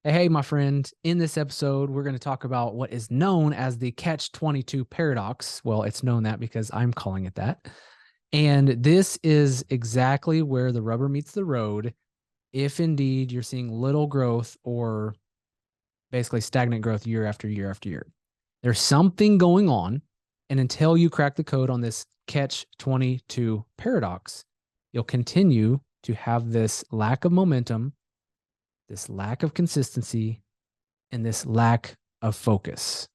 Hey, my friend. In this episode, we're going to talk about what is known as the Catch-22 paradox. Well, it's known that because I'm calling it that. And this is exactly where the rubber meets the road if indeed you're seeing little growth or basically stagnant growth year after year after year. There's something going on. And until you crack the code on this Catch-22 paradox, you'll continue to have this lack of momentum, this lack of consistency, and this lack of focus.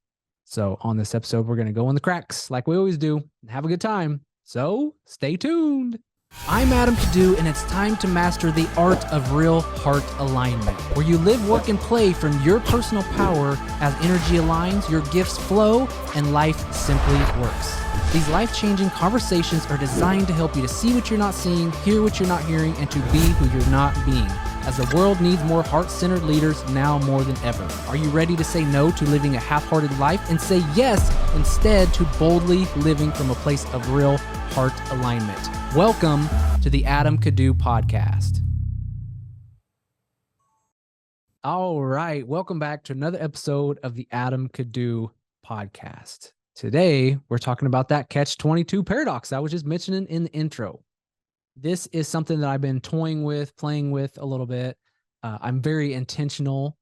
So, on this episode, we're going to go in the cracks like we always do and have a good time. So, stay tuned. I'm Adam Kadu, and it's time to master the art of real heart alignment, where you live, work, and play from your personal power as energy aligns, your gifts flow, and life simply works. These life-changing conversations are designed to help you to see what you're not seeing, hear what you're not hearing, and to be who you're not being, as the world needs more heart-centered leaders now more than ever. Are you ready to say no to living a half-hearted life and say yes instead to boldly living from a place of real heart alignment? Welcome to the Adam Kadu podcast. All right, welcome back to another episode of the Adam Kadu podcast. Today, we're talking about that Catch-22 paradox I was just mentioning in the intro. This is something that I've been toying with, playing with a little bit. I'm very intentional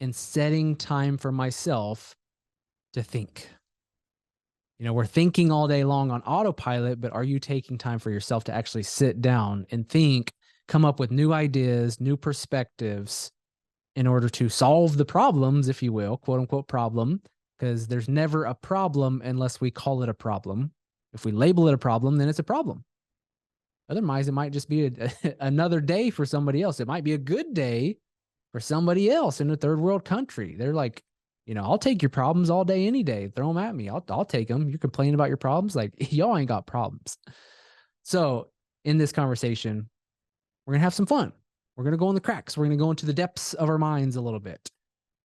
in setting time for myself to think. You know, we're thinking all day long on autopilot, but are you taking time for yourself to actually sit down and think, come up with new ideas, new perspectives in order to solve the problems, if you will, quote unquote problem, because there's never a problem unless we call it a problem. If we label it a problem, then it's a problem. Otherwise, it might just be another day for somebody else. It might be a good day for somebody else in a third world country. They're like, you know, I'll take your problems all day, any day. Throw them at me. I'll take them. You're complaining about your problems. Like, y'all ain't got problems. So in this conversation, we're going to have some fun. We're going to go in the cracks. We're going to go into the depths of our minds a little bit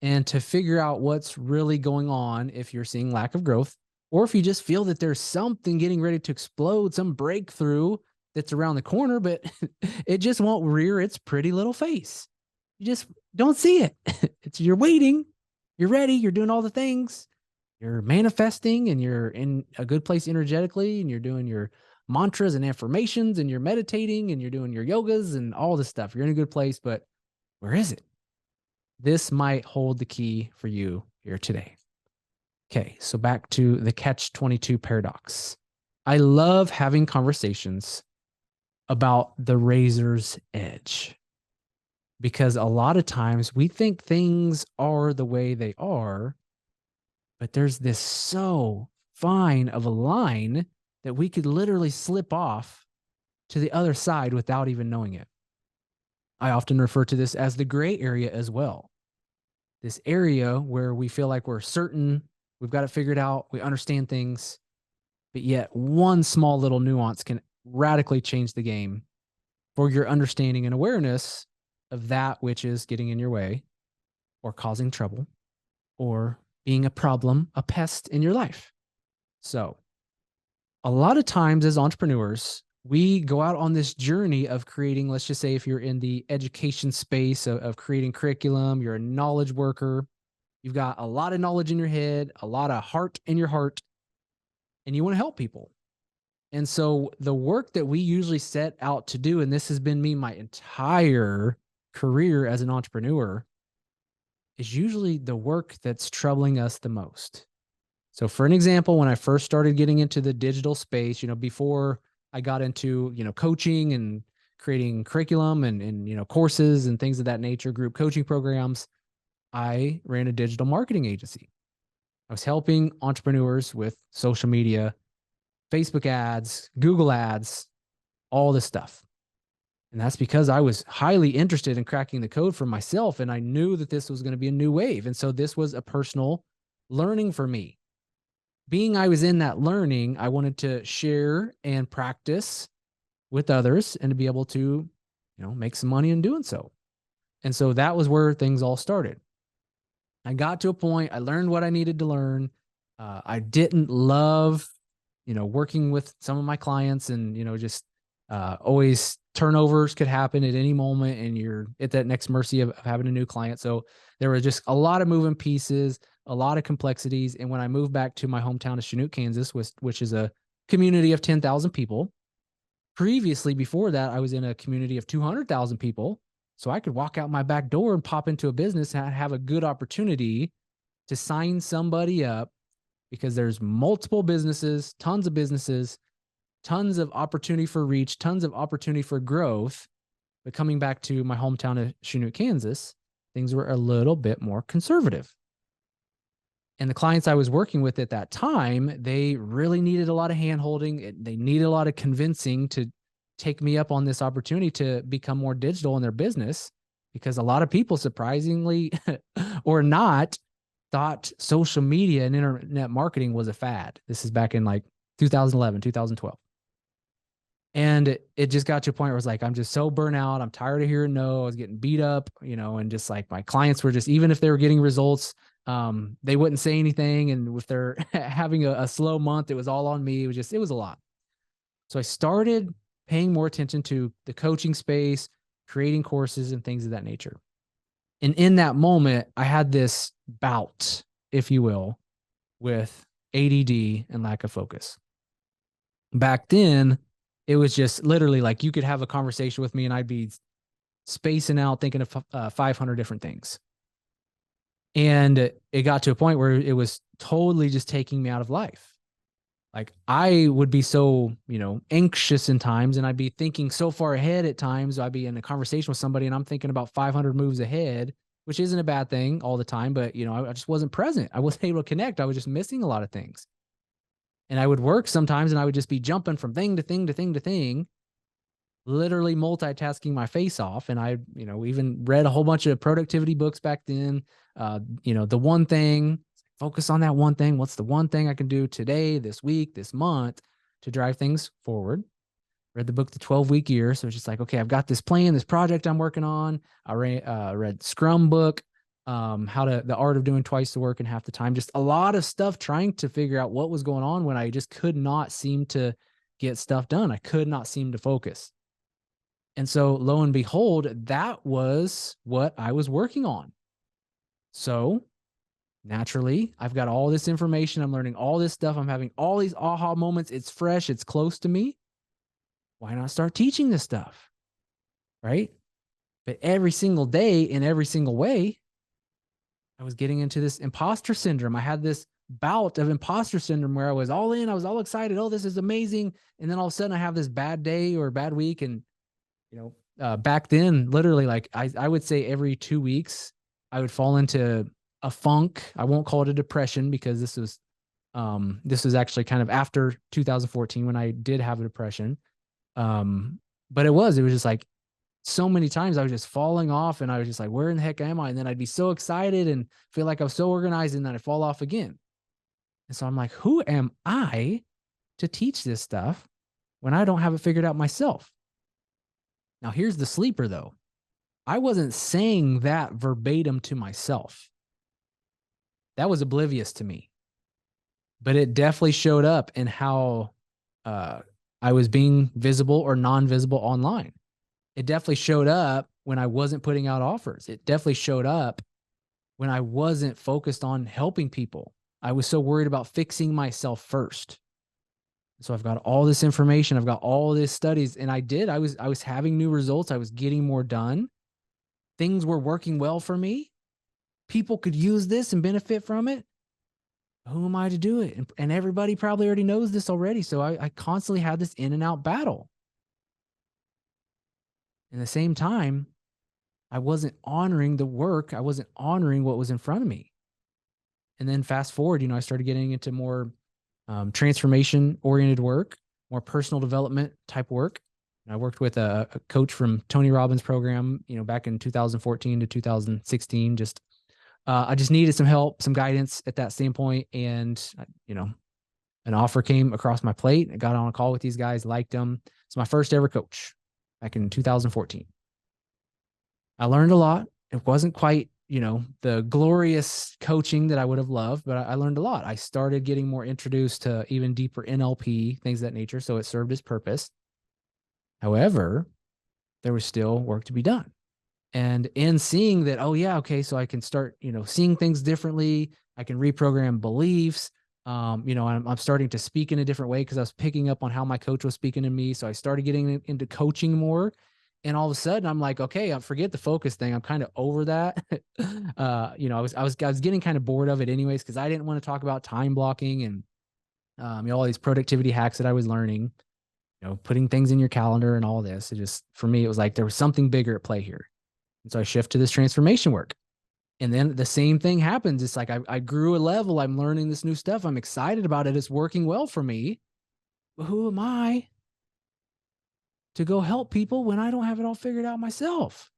and to figure out what's really going on if you're seeing lack of growth, or if you just feel that there's something getting ready to explode, some breakthrough that's around the corner, but it just won't rear its pretty little face. You just don't see it. You're waiting. You're ready. You're doing all the things. You're manifesting and you're in a good place energetically, and you're doing your mantras and affirmations, and you're meditating and you're doing your yogas and all this stuff. You're in a good place, but where is it? This might hold the key for you here today. Okay, so back to the Catch-22 paradox. I love having conversations about the razor's edge, because a lot of times we think things are the way they are, but there's this so fine of a line that we could literally slip off to the other side without even knowing it. I often refer to this as the gray area as well. This area where we feel like we're certain, we've got it figured out, we understand things, but yet one small little nuance can radically change the game for your understanding and awareness of that which is getting in your way or causing trouble or being a problem, a pest in your life. So a lot of times as entrepreneurs, we go out on this journey of creating, let's just say if you're in the education space of creating curriculum, you're a knowledge worker, you've got a lot of knowledge in your head, a lot of heart in your heart, and you want to help people. And so the work that we usually set out to do, and this has been me my entire career as an entrepreneur, is usually the work that's troubling us the most. So for an example, when I first started getting into the digital space, you know, before I got into, you know, coaching and creating curriculum and you know, courses and things of that nature, group coaching programs, I ran a digital marketing agency. I was helping entrepreneurs with social media, Facebook ads, Google ads, all this stuff. And that's because I was highly interested in cracking the code for myself. And I knew that this was going to be a new wave. And so this was a personal learning for me. Being I was in that learning, I wanted to share and practice with others and to be able to, you know, make some money in doing so. And so that was where things all started. I got to a point, I learned what I needed to learn. I didn't love, you know, working with some of my clients and, you know, just always turnovers could happen at any moment, and you're at that next mercy of having a new client. So there were just a lot of moving pieces, a lot of complexities. And when I moved back to my hometown of Chinook, Kansas, which is a community of 10,000 people, previously before that, I was in a community of 200,000 people. So I could walk out my back door and pop into a business and have a good opportunity to sign somebody up, because there's multiple businesses, tons of opportunity for reach, tons of opportunity for growth. But coming back to my hometown of Chinook, Kansas, things were a little bit more conservative. And the clients I was working with at that time, they really needed a lot of hand-holding. They needed a lot of convincing to take me up on this opportunity to become more digital in their business, because a lot of people, surprisingly or not, thought social media and internet marketing was a fad. This is back in like 2011, 2012. And it just got to a point where I was like, I'm just so burnt out. I'm tired of hearing no. I was getting beat up, and just like my clients were just, even if they were getting results, they wouldn't say anything. And if they're having a slow month, it was all on me. It was a lot. So I started paying more attention to the coaching space, creating courses and things of that nature. And in that moment, I had this bout, if you will, with ADD and lack of focus. Back then, it was just literally like you could have a conversation with me and I'd be spacing out, thinking of 500 different things. And it got to a point where it was totally just taking me out of life. Like I would be so, anxious in times, and I'd be thinking so far ahead at times. I'd be in a conversation with somebody and I'm thinking about 500 moves ahead, which isn't a bad thing all the time, but I just wasn't present. I wasn't able to connect. I was just missing a lot of things. And I would work sometimes and I would just be jumping from thing to thing to thing to thing, literally multitasking my face off. And I, even read a whole bunch of productivity books back then. The one thing, focus on that one thing. What's the one thing I can do today, this week, this month to drive things forward? Read the book, The 12-Week Year. So it's just like, okay, I've got this plan, this project I'm working on. I read Scrum book, the art of doing twice the work in half the time. Just a lot of stuff trying to figure out what was going on when I just could not seem to get stuff done. I could not seem to focus. And so lo and behold, that was what I was working on. So naturally, I've got all this information. I'm learning all this stuff. I'm having all these aha moments. It's fresh. It's close to me. Why not start teaching this stuff? Right? But every single day, in every single way, I was getting into this imposter syndrome. I had this bout of imposter syndrome where I was all in. I was all excited. Oh, this is amazing. And then all of a sudden I have this bad day or bad week. And, back then, literally, like I would say every 2 weeks, I would fall into a funk. I won't call it a depression, because this was actually kind of after 2014 when I did have a depression. But it was just like so many times I was just falling off, and I was just like, where in the heck am I? And then I'd be so excited and feel like I was so organized, and then I'd fall off again. And so I'm like, who am I to teach this stuff when I don't have it figured out myself? Now, here's the sleeper though. I wasn't saying that verbatim to myself. That was oblivious to me. But it definitely showed up in how I was being visible or non-visible online. It definitely showed up when I wasn't putting out offers. It definitely showed up when I wasn't focused on helping people. I was so worried about fixing myself first. So I've got all this information. I've got all these studies, and I was having new results. I was getting more done. Things were working well for me. People could use this and benefit from it. Who am I to do it? And everybody probably already knows this already. So I constantly had this in and out battle. At the same time, I wasn't honoring the work. I wasn't honoring what was in front of me. And then fast forward, I started getting into more transformation-oriented work, more personal development type work. And I worked with a coach from Tony Robbins' program, back in 2014 to 2016. I just needed some help, some guidance at that standpoint. And, an offer came across my plate. I got on a call with these guys, liked them. It's my first ever coach back in 2014. I learned a lot. It wasn't quite, the glorious coaching that I would have loved, but I learned a lot. I started getting more introduced to even deeper NLP, things of that nature. So it served its purpose. However, there was still work to be done. And in seeing that, oh yeah, okay, so I can start, seeing things differently. I can reprogram beliefs. I'm starting to speak in a different way because I was picking up on how my coach was speaking to me. So I started getting into coaching more. And all of a sudden I'm like, okay, I forget the focus thing. I'm kind of over that. I was getting kind of bored of it anyways, because I didn't want to talk about time blocking and all these productivity hacks that I was learning, putting things in your calendar and all this. It just, for me, it was like there was something bigger at play here. And so I shift to this transformation work. And then the same thing happens. It's like I grew a level. I'm learning this new stuff. I'm excited about it. It's working well for me. But who am I to go help people when I don't have it all figured out myself?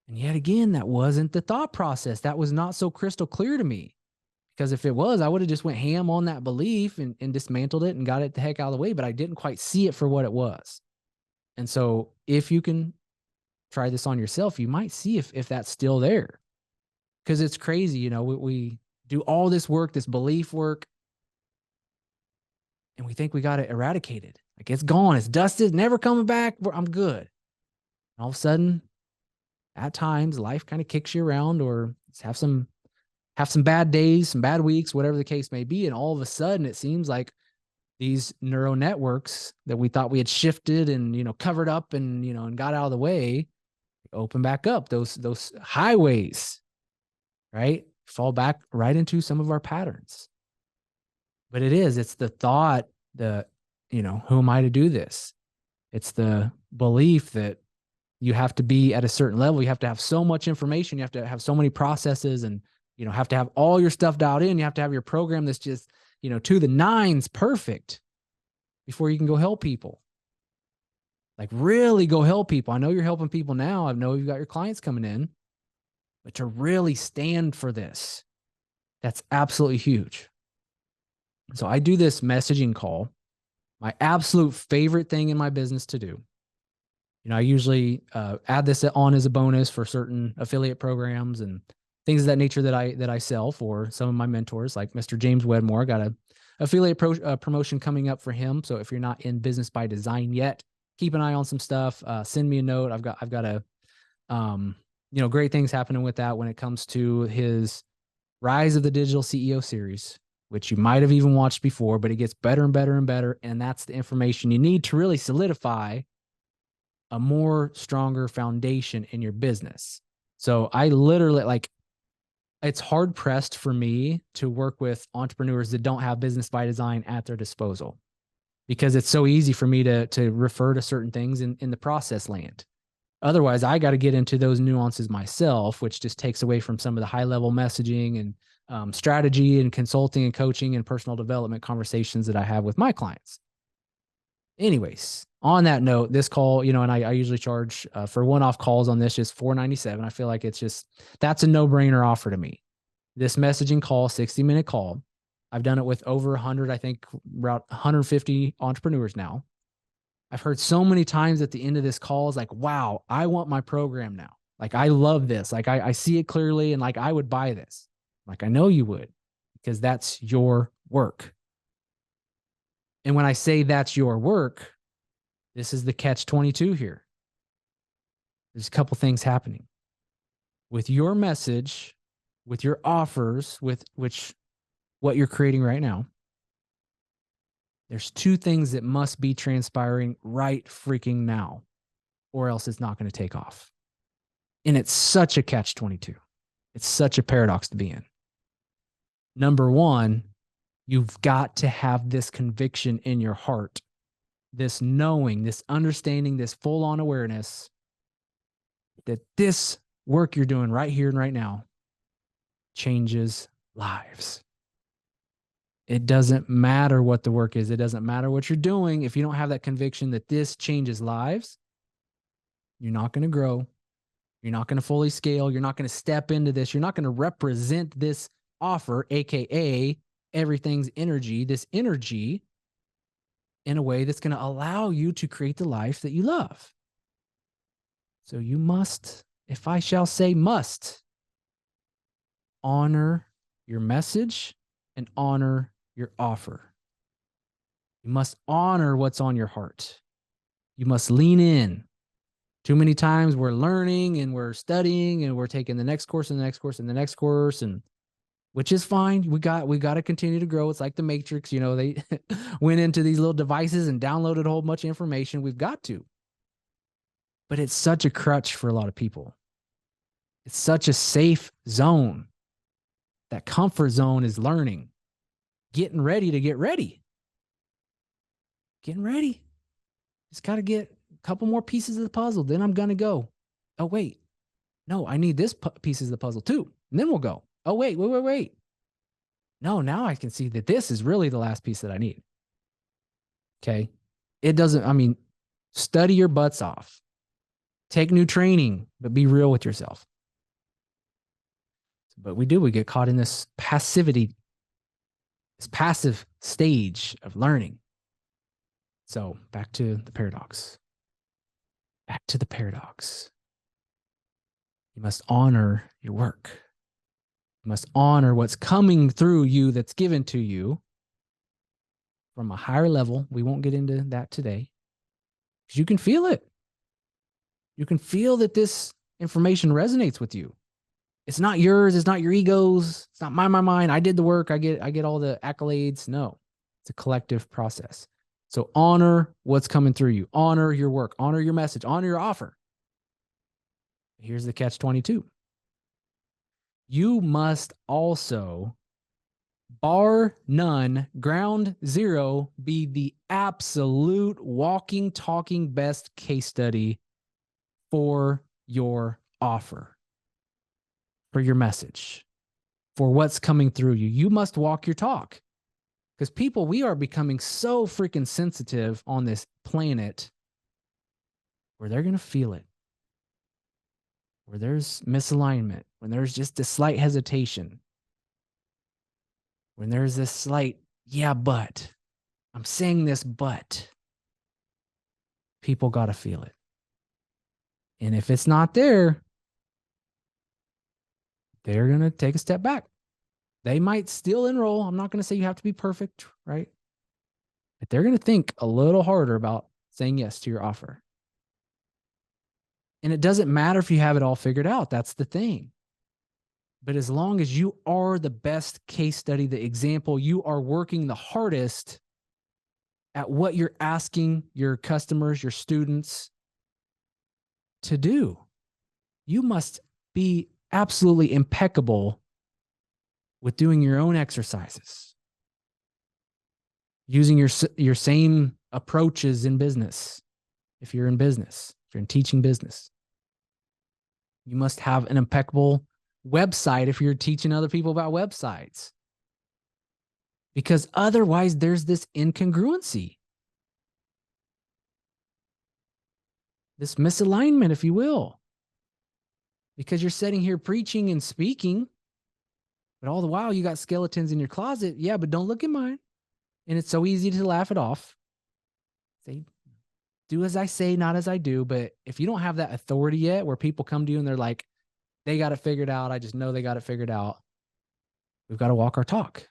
And yet again, that wasn't the thought process. That was not so crystal clear to me. Because if it was, I would have just went ham on that belief and dismantled it and got it the heck out of the way. But I didn't quite see it for what it was. And so if you can try this on yourself, you might see if that's still there. Because it's crazy, we do all this work, this belief work, and we think we got it eradicated. Like it's gone, it's dusted, never coming back. I'm good. And all of a sudden, at times, life kind of kicks you around, or have some bad days, some bad weeks, whatever the case may be. And all of a sudden, it seems like these neural networks that we thought we had shifted and covered up and got out of the way, open back up. Those highways, right? Fall back right into some of our patterns. But it's the thought that, who am I to do this? It's the belief that you have to be at a certain level. You have to have so much information. You have to have so many processes and, have to have all your stuff dialed in. You have to have your program that's just, to the nines perfect before you can go help people. Like really go help people. I know you're helping people now. I know you've got your clients coming in, but to really stand for this, that's absolutely huge. So I do this messaging call, my absolute favorite thing in my business to do. I usually add this on as a bonus for certain affiliate programs and things of that nature that I sell for some of my mentors, like Mr. James Wedmore. Got a affiliate promotion coming up for him. So if you're not in Business by Design yet, keep an eye on some stuff. Send me a note. I've got a great things happening with that when it comes to his Rise of the Digital CEO series, which you might have even watched before, but it gets better and better and better. And that's the information you need to really solidify a more stronger foundation in your business. So I literally it's hard pressed for me to work with entrepreneurs that don't have Business by Design at their disposal, because it's so easy for me to refer to certain things in the process land. Otherwise, I got to get into those nuances myself, which just takes away from some of the high level messaging and strategy and consulting and coaching and personal development conversations that I have with my clients. Anyways, on that note, this call, and I usually charge for one-off calls on this just $497. I feel like that's a no-brainer offer to me. This messaging call, 60-minute call, I've done it with over 100, I think around 150 entrepreneurs now. I've heard so many times at the end of this call is like, wow, I want my program now. Like, I love this. Like, I see it clearly, and like, I would buy this. Like, I know you would, because that's your work. And when I say that's your work, this is the catch-22 here. There's a couple things happening with your message, with your offers, with what you're creating right now. There's two things that must be transpiring right freaking now, or else it's not going to take off. And it's such a catch-22. It's such a paradox to be in. Number one, you've got to have this conviction in your heart, this knowing, this understanding, this full-on awareness that this work you're doing right here and right now changes lives. It doesn't matter what the work is. It doesn't matter what you're doing. If you don't have that conviction that this changes lives, you're not going to grow. You're not going to fully scale. You're not going to step into this. You're not going to represent this offer, AKA everything's energy, this energy, in a way that's going to allow you to create the life that you love. So you must, if I shall say must, honor your message and honor your offer. You must honor what's on your heart. You must lean in. Too many times we're learning and we're studying and we're taking the next course and the next course and the next course, and which is fine. We got to continue to grow. It's like the Matrix, they went into these little devices and downloaded a whole bunch of information. We've got to. But it's such a crutch for a lot of people. It's such a safe zone. That comfort zone is learning, getting ready to get ready. Getting ready. Just got to get a couple more pieces of the puzzle. Then I'm going to go. Oh, wait. No, I need this pieces of the puzzle too. And then we'll go. Oh, wait. No, now I can see that this is really the last piece that I need. Okay. Study your butts off. Take new training, but be real with yourself. But we get caught in this passivity, this passive stage of learning. So back to the paradox. You must honor your work. You must honor what's coming through you that's given to you from a higher level. We won't get into that today because you can feel it. You can feel that this information resonates with you. It's not yours. It's not your ego's. It's not mine. I did the work. I get all the accolades. No, it's a collective process. So honor what's coming through you. Honor your work. Honor your message. Honor your offer. Here's the catch-22. You must also, bar none, ground zero, be the absolute walking, talking best case study for your offer, for your message, for what's coming through you. You must walk your talk. Because people, we are becoming so freaking sensitive on this planet where they're going to feel it. Where there's misalignment, when there's just a slight hesitation, when there's this slight, yeah, but, I'm saying this, but, people got to feel it. And if it's not there, they're going to take a step back. They might still enroll. I'm not going to say you have to be perfect, right? But they're going to think a little harder about saying yes to your offer. And it doesn't matter if you have it all figured out. That's the thing. But as long as you are the best case study, the example, you are working the hardest at what you're asking your customers, your students to do. You must be absolutely impeccable with doing your own exercises, using your same approaches in business. If you're in business, if you're in teaching business, you must have an impeccable website if you're teaching other people about websites. Because otherwise, there's this incongruency, this misalignment, if you will. Because you're sitting here preaching and speaking, but all the while you got skeletons in your closet. Yeah, but don't look at mine. And it's so easy to laugh it off. Say, do as I say, not as I do. But if you don't have that authority yet, where people come to you and they're like, they got it figured out. I just know they got it figured out. We've got to walk our talk.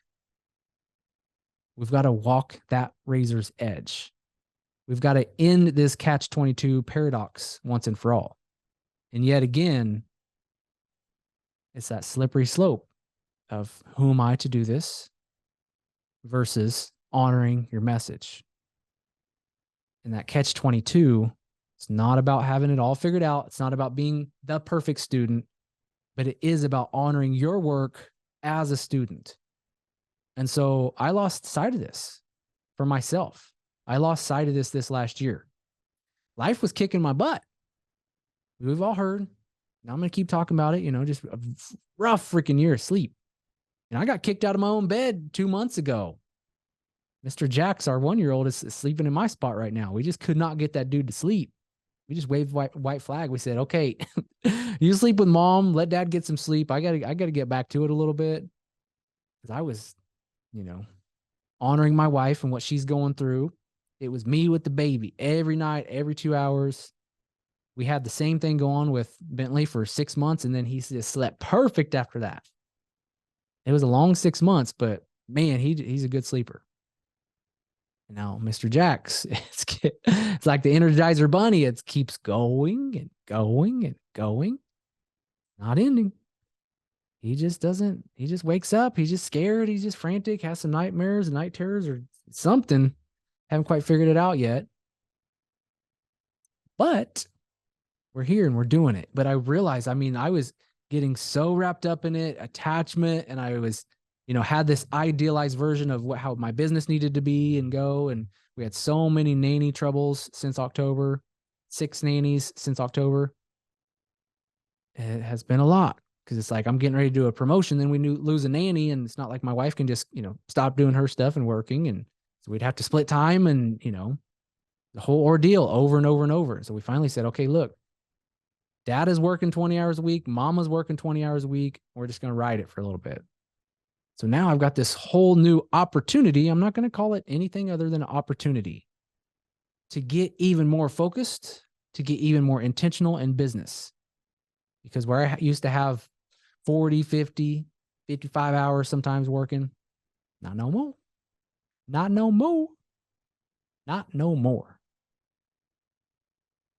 We've got to walk that razor's edge. We've got to end this catch-22 paradox once and for all. And yet again, it's that slippery slope of who am I to do this versus honoring your message. And that catch-22, it's not about having it all figured out. It's not about being the perfect student, but it is about honoring your work as a student. And so I lost sight of this for myself. I lost sight of this last year. Life was kicking my butt. We've all heard. Now I'm going to keep talking about it, just a rough freaking year of sleep. And I got kicked out of my own bed 2 months ago. Mr. Jax, our 1-year-old, is sleeping in my spot right now. We just could not get that dude to sleep. We just waved white flag. We said, okay, you sleep with mom, let dad get some sleep. I gotta get back to it a little bit. Because I was, honoring my wife and what she's going through. It was me with the baby every night, every 2 hours. We had the same thing go on with Bentley for 6 months, and then he just slept perfect after that. It was a long 6 months, but man, he's a good sleeper. And now Mr. Jax, it's like the Energizer Bunny. It keeps going and going and going, not ending. He just doesn't, he just wakes up. He's just scared. He's just frantic, has some nightmares, night terrors, or something. Haven't quite figured it out yet. But we're here and we're doing it. But I realized, I mean, I was getting so wrapped up in it, attachment, and I was, had this idealized version of how my business needed to be and go. And we had so many nanny troubles since October, 6 nannies since October. It has been a lot because it's like I'm getting ready to do a promotion, then we lose a nanny, and it's not like my wife can just, stop doing her stuff and working. And so we'd have to split time and, the whole ordeal over and over and over. So we finally said, okay, look, dad is working 20 hours a week. Mama's working 20 hours a week. We're just going to ride it for a little bit. So now I've got this whole new opportunity. I'm not going to call it anything other than an opportunity to get even more focused, to get even more intentional in business. Because where I used to have 40, 50, 55 hours sometimes working, not no more. Not no more. Not no more.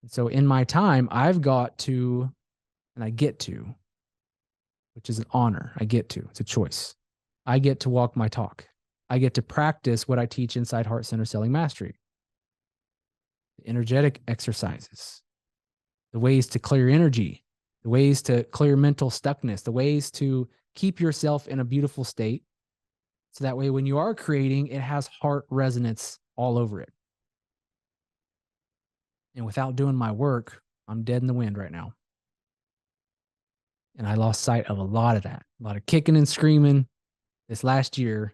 And so in my time, I've got to, and I get to, which is an honor. I get to, it's a choice. I get to walk my talk. I get to practice what I teach inside Heart Center Selling Mastery. The energetic exercises, the ways to clear energy, the ways to clear mental stuckness, the ways to keep yourself in a beautiful state. So that way, when you are creating, it has heart resonance all over it. And without doing my work, I'm dead in the wind right now. And I lost sight of a lot of that, a lot of kicking and screaming this last year,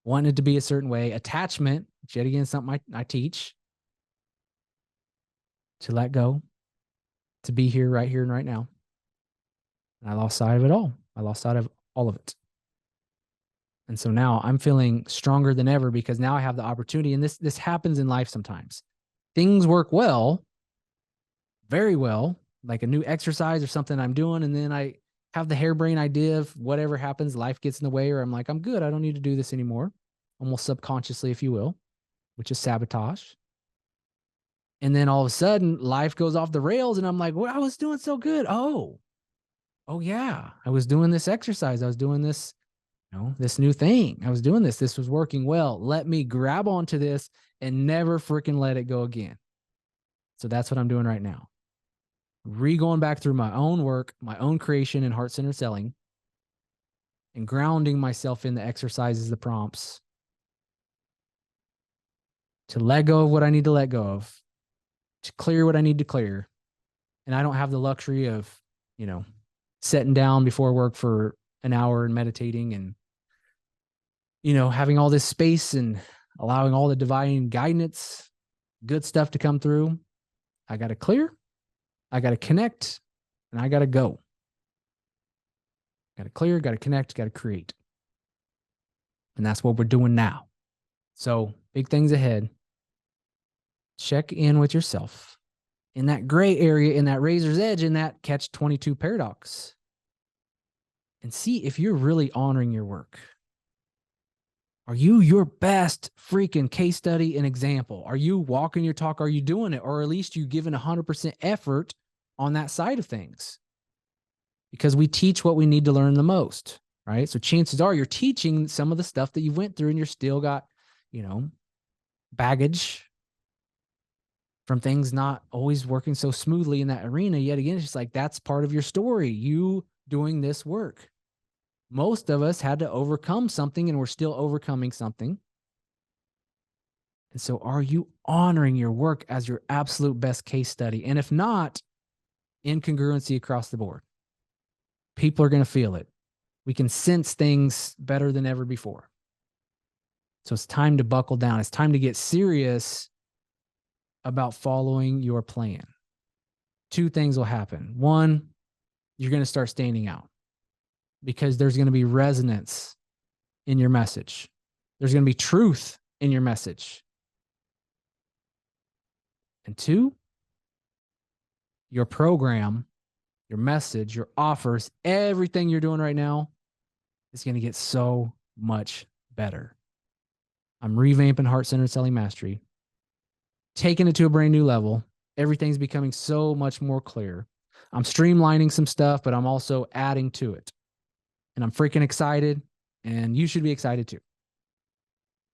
wanting it to be a certain way, attachment, which yet again, something I teach, to let go, to be here, right here and right now. And I lost sight of it all. I lost sight of all of it. And so now I'm feeling stronger than ever because now I have the opportunity. And this happens in life sometimes. Things work well, very well, like a new exercise or something I'm doing. And then I have the harebrained idea of whatever happens, life gets in the way, or I'm like, I'm good. I don't need to do this anymore. Almost subconsciously, if you will, which is sabotage. And then all of a sudden life goes off the rails and I'm like, well, I was doing so good. Oh yeah. I was doing this exercise. I was doing this, this new thing. I was doing this. This was working well. Let me grab onto this and never freaking let it go again. So that's what I'm doing right now. Going back through my own work, my own creation in Heart Center Selling, and grounding myself in the exercises, the prompts, to let go of what I need to let go of, to clear what I need to clear. And I don't have the luxury of, sitting down before work for an hour and meditating and, having all this space and allowing all the divine guidance, good stuff to come through. I got to clear, I got to connect, and I got to go. Got to clear, got to connect, got to create. And that's what we're doing now. So big things ahead. Check in with yourself in that gray area, in that razor's edge, in that catch-22 paradox, and see if you're really honoring your work. Are you your best freaking case study and example? Are you walking your talk? Are you doing it? Or at least you giving 100% effort on that side of things? Because we teach what we need to learn the most, right? So chances are you're teaching some of the stuff that you went through and you're still got, baggage from things not always working so smoothly in that arena. Yet again, it's just like, that's part of your story. You doing this work. Most of us had to overcome something and we're still overcoming something. And so are you honoring your work as your absolute best case study? And if not, incongruency across the board. People are going to feel it. We can sense things better than ever before. So it's time to buckle down. It's time to get serious about following your plan. Two things will happen. One, you're going to start standing out because there's going to be resonance in your message. There's going to be truth in your message. And two, your program, your message, your offers, everything you're doing right now is going to get so much better. I'm revamping heart-centered selling mastery, taking it to a brand new level. Everything's becoming so much more clear. I'm streamlining some stuff, but I'm also adding to it. And I'm freaking excited, and you should be excited too.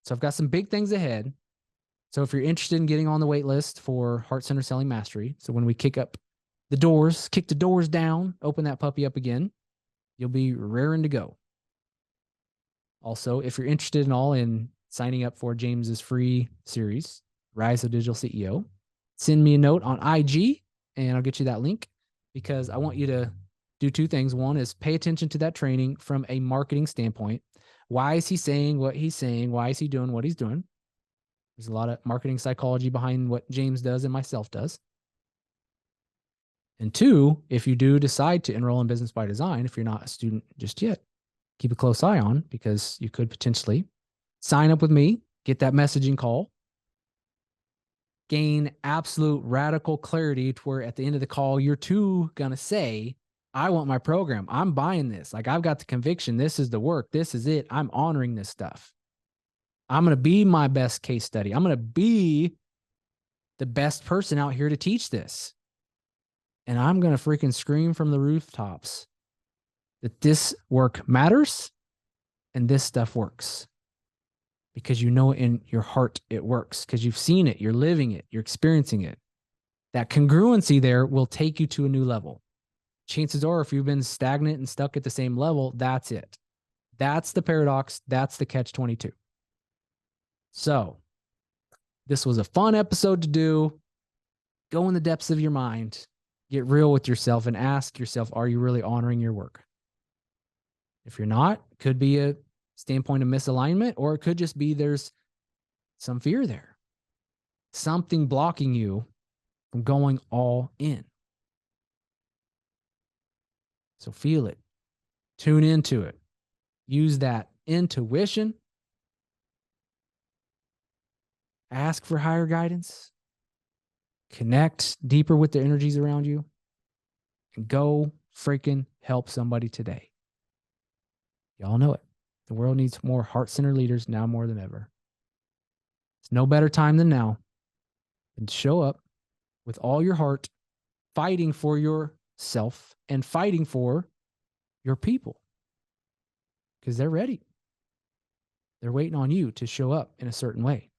So I've got some big things ahead. So if you're interested in getting on the wait list for Heart-Centered Selling Mastery, so when we kick the doors down, open that puppy up again, you'll be raring to go. Also, if you're interested in signing up for James's free series, Rise of Digital CEO, send me a note on IG and I'll get you that link, because I want you to do two things. One is pay attention to that training from a marketing standpoint. Why is he saying what he's saying? Why is he doing what he's doing? There's a lot of marketing psychology behind what James does and myself does. And two, if you do decide to enroll in Business by Design, if you're not a student just yet, keep a close eye on, because you could potentially sign up with me, get that messaging call, gain absolute radical clarity to where at the end of the call, you're going to say, I want my program. I'm buying this. Like, I've got the conviction. This is the work. This is it. I'm honoring this stuff. I'm going to be my best case study. I'm going to be the best person out here to teach this. And I'm going to freaking scream from the rooftops that this work matters and this stuff works, because you know in your heart it works, because you've seen it, you're living it, you're experiencing it. That congruency there will take you to a new level. Chances are, if you've been stagnant and stuck at the same level, that's it. That's the paradox. That's the catch-22. So this was a fun episode to do. Go in the depths of your mind, get real with yourself, and ask yourself, are you really honoring your work? If you're not, it could be a standpoint of misalignment, or it could just be there's some fear there. Something blocking you from going all in. So feel it. Tune into it. Use that intuition. Ask for higher guidance. Connect deeper with the energies around you. And go freaking help somebody today. Y'all know it. The world needs more heart-centered leaders now more than ever. It's no better time than now. And show up with all your heart, fighting for yourself and fighting for your people. Because they're ready. They're waiting on you to show up in a certain way.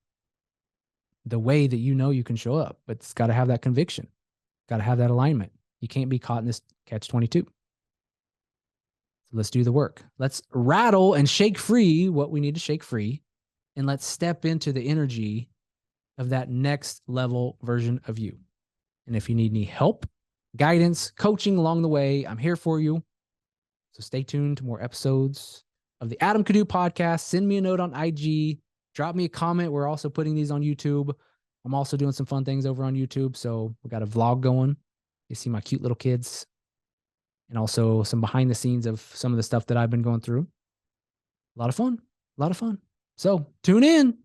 The way that you know you can show up, but it's got to have that conviction. Got to have that alignment. You can't be caught in this catch-22. So let's do the work. Let's rattle and shake free what we need to shake free, and let's step into the energy of that next level version of you. And if you need any help, guidance, coaching along the way, I'm here for you. So stay tuned to more episodes of the Adam Could Do podcast. Send me a note on IG. Drop me a comment. We're also putting these on YouTube. I'm also doing some fun things over on YouTube. So we got a vlog going. You see my cute little kids, and also some behind the scenes of some of the stuff that I've been going through. A lot of fun. A lot of fun. So tune in.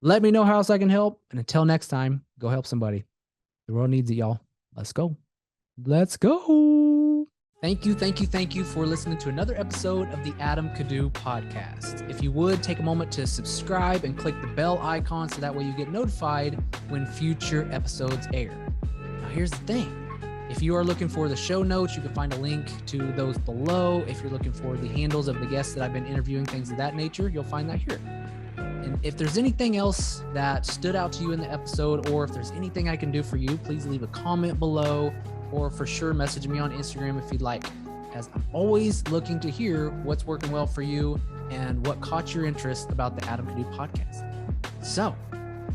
Let me know how else I can help. And until next time, go help somebody. The world needs it, y'all. Let's go. Let's go. Thank you for listening to another episode of the Adam Could Do podcast. If you would, take a moment to subscribe and click the bell icon so that way you get notified when future episodes air. Now, here's the thing. If you are looking for the show notes, you can find a link to those below. If you're looking for the handles of the guests that I've been interviewing, things of that nature, you'll find that here. And if there's anything else that stood out to you in the episode, or if there's anything I can do for you, please leave a comment below, or for sure message me on Instagram if you'd like, as I'm always looking to hear what's working well for you and what caught your interest about the Adam Could Do podcast. So,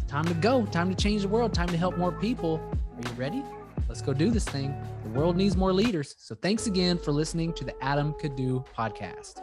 time to go, time to change the world, time to help more people. Are you ready? Let's go do this thing. The world needs more leaders. So thanks again for listening to the Adam Could Do podcast.